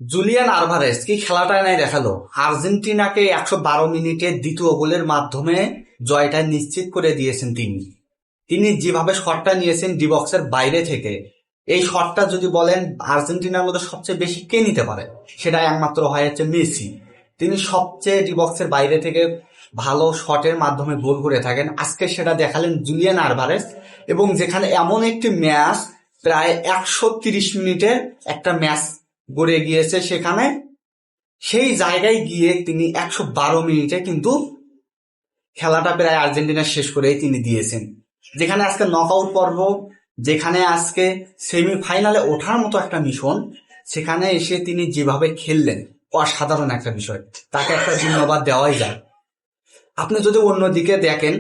Julian Alvarez কি খেলাটা নাই দেখালো। আর্জেন্টিনাকে 112 মিনিটে দ্বিতীয় গোলের মাধ্যমে জয়টা নিশ্চিত করে দিয়েছেন তিনি। তিনি যেভাবে শটটা নিয়েছেন ডি বক্সের বাইরে থেকে, এই শটটা যদি বলেন আর্জেন্টিনার মধ্যে সবচেয়ে বেশি কে নিতে পারে, সেটা একমাত্র হয় হচ্ছে মেসি। তিনি সবচেয়ে ডি বক্সের বাইরে থেকে ভালো শটের মাধ্যমে গোল করে থাকেন। আজকে সেটা দেখালেন জুলিয়ান আলভারেজ। এবং যেখানে এমন একটি ম্যাচ, প্রায় 130 মিনিটের একটা ম্যাচ গড়ে গিয়েছে, সেখানে সেই জায়গায় গিয়ে তিনি 112 মিনিটে কিন্তু খেলাটা প্রায় আর্জেন্টিনা শেষ করেই তিনি দিয়েছেন। যেখানে আজকে নকআউট পর্ব, যেখানে আজকে সেমিফাইনালে ওঠার মতো একটা মিশন, সেখানে এসে তিনি যেভাবে খেললেন অসাধারণ একটা বিষয়, তাকে একটা ধন্যবাদ দেওয়াই যায়। আপনি যদি অন্যদিকে দেখেন,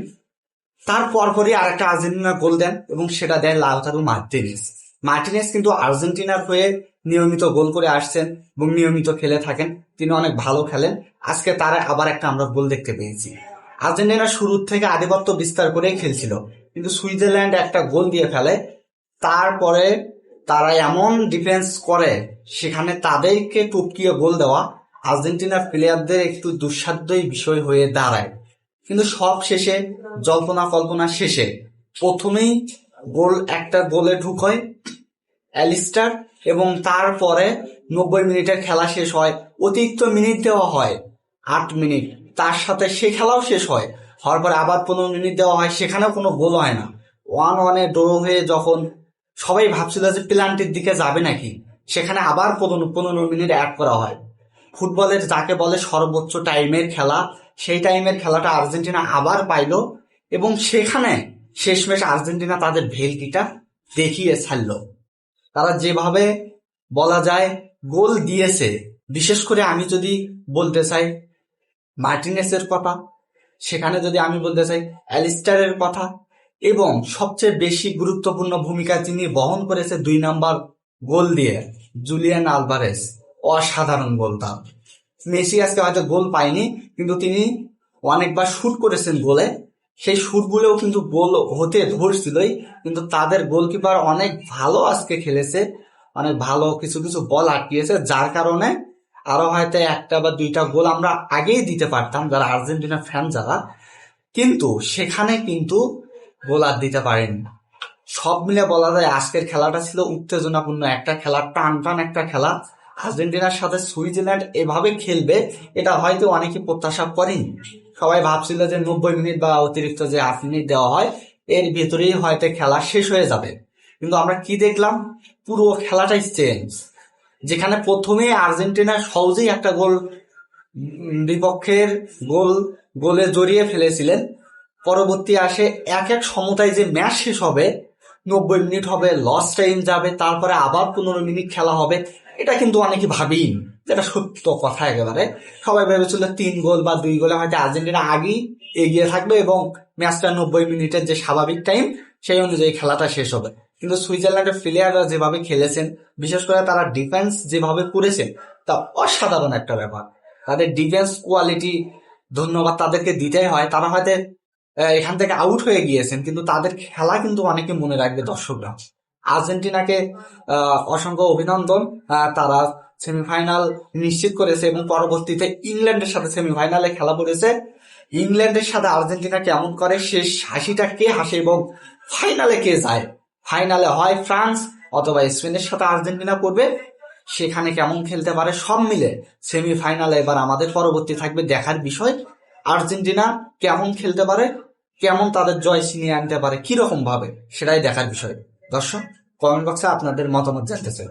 তার পরপরই আর একটা আর্জেন্টিনা গোল দেন এবং সেটা দেন লাউতারো মার্টিনেজ। মার্টিনেজ কিন্তু আর্জেন্টিনার হয়ে নিয়মিত গোল করে আসছেন এবং নিয়মিত খেলে থাকেন, তিনি অনেক ভালো খেলেন। আজকে তারা আবার একটা আমরা গোল দেখতে পেয়েছি। আর্জেন্টিনা শুরুর থেকে আধিপত্য বিস্তার করেই খেলছিল, কিন্তু সুইজারল্যান্ড একটা গোল দিয়ে ফেলে। তারপরে তারা এমন ডিফেন্স করে, সেখানে তাদেরকে টপকিয়ে গোল দেওয়া আর্জেন্টিনার প্লেয়ারদের একটু দুঃসাধ্যই বিষয় হয়ে দাঁড়ায়। কিন্তু সব শেষে, জল্পনা কল্পনা শেষে, প্রথমেই একটা গোলে ঢুকয় অ্যালিস্টার, এবং তারপরে 90 মিনিটের খেলা শেষ হয়। অতিরিক্ত মিনিট দেওয়া হয় 8 মিনিট, তার সাথে সে খেলাও শেষ হয়। হওয়ার পরে আবার 15 মিনিট দেওয়া হয়, সেখানেও কোনো গোল হয় না। 1-1 ড্র হয়ে যখন সবাই ভাবছিল যে পেনাল্টির দিকে যাবে নাকি, সেখানে আবার 15 মিনিট অ্যাড করা হয়। ফুটবলের যাকে বলে সর্বোচ্চ টাইমের খেলা, সেই টাইমের খেলাটা আর্জেন্টিনা আবার পাইল, এবং সেখানে শেষমেশ আর্জেন্টিনা তাদের ভেলকিটা দেখিয়ে ছাড়ল। তারা যেভাবে বলা যায় গোল দিয়েছে, বিশেষ করে আমি যদি বলতে চাই মার্টিনেসের কথা, সেখানে যদি আমি বলতে চাই অ্যালিস্টারের কথা, এবং সবচেয়ে বেশি গুরুত্বপূর্ণ ভূমিকা যিনি বহন করেছে 2 নাম্বার গোল দিয়ে, জুলিয়ান আলভারেজ। অসাধারণ গোল তার। মেসি আজকে হয়তো গোল পায়নি, কিন্তু তিনি অনেকবার শুট করেছেন গোলে, সেই শুটগুলোও কিন্তু গোল হতে ধরছিলই। কিন্তু তাদের গোলকিপার অনেক ভালো আজকে খেলেছে, অনেক ভালো কিছু কিছু বল আটকিয়েছে, যার কারণে আরো হয়তো একটা বা দুইটা গোল আমরা আগেই দিতে পারতাম, যারা আর্জেন্টিনা ফ্যান যারা, কিন্তু সেখানে কিন্তু গোল আর দিতে পারেনি। সব মিলে বলা যায় আজকের খেলাটা ছিল উত্তেজনাপূর্ণ একটা খেলা, টান টান একটা খেলা। আর্জেন্টিনার সাথে সুইজারল্যান্ড এভাবে খেলবে, এটা হয়তো অনেকে প্রত্যাশা করেনি। সবাই ভাবছিল যে 90 মিনিট বা অতিরিক্ত যে 8 মিনিট দেওয়া হয়, এর ভিতরেই হয়তো খেলা শেষ হয়ে যাবে। কিন্তু আমরা কি দেখলাম, পুরো খেলাটাই চেঞ্জ। যেখানে প্রথমে আর্জেন্টিনা সহজেই একটা গোল, বিপক্ষের গোলে জড়িয়ে ফেলেছিলেন, পরবর্তী আসে এক এক সমতায় যে ম্যাচ শেষ হবে, 90 মিনিট হবে, লস টাইম যাবে, তারপরে আবার 15 মিনিট খেলা হবে, এটা কিন্তু অনেকে ভাবেই, যেটা সত্য কথা একেবারে। সবাই ভেবেছিল 3 গোল বা 2 গোলে হয়তো আর্জেন্টিনা আগেই এগিয়ে থাকবে এবং ম্যাচটা 90 মিনিটের যে স্বাভাবিক টাইম, সেই অনুযায়ী খেলাটা শেষ হবে। কিন্তু সুইজারল্যান্ডের প্লেয়াররা যেভাবে খেলেছেন, বিশেষ করে তারা ডিফেন্স যেভাবে করেছেন, তা অসাধারণ একটা ব্যাপার। তাদের ডিফেন্স কোয়ালিটি, ধন্যবাদ তাদেরকে দিতেই হয়। তারা হয়তো এখান থেকে আউট হয়ে গিয়েছেন, কিন্তু তাদের খেলা কিন্তু অনেকে মনে রাখবে দর্শকরা। আর্জেন্টিনাকে অসংখ্য অভিনন্দন, তারা সেমিফাইনাল নিশ্চিত করেছে এবং পরবর্তীতে ইংল্যান্ডের সাথে সেমিফাইনালে খেলা পড়েছে। ইংল্যান্ডের সাথে আর্জেন্টিনা কেমন করে, শেষ হাসিটা কে হাসে এবং ফাইনালে কে যায়, ফাইনালে হয় ফ্রান্স অথবা স্পেনের সাথে আর্জেন্টিনা পড়বে, সেখানে কেমন খেলতে পারে, সব মিলে সেমিফাইনালে এবার আমাদের পরবর্তী থাকবে দেখার বিষয়। আর্জেন্টিনা কেমন খেলতে পারে, কেমন তাদের জয় ছিনিয়ে আনতে পারে, কিরকম ভাবে, সেটাই দেখার বিষয়। দর্শক, কমেন্ট বক্সে আপনাদের মতামত জানতে চাই।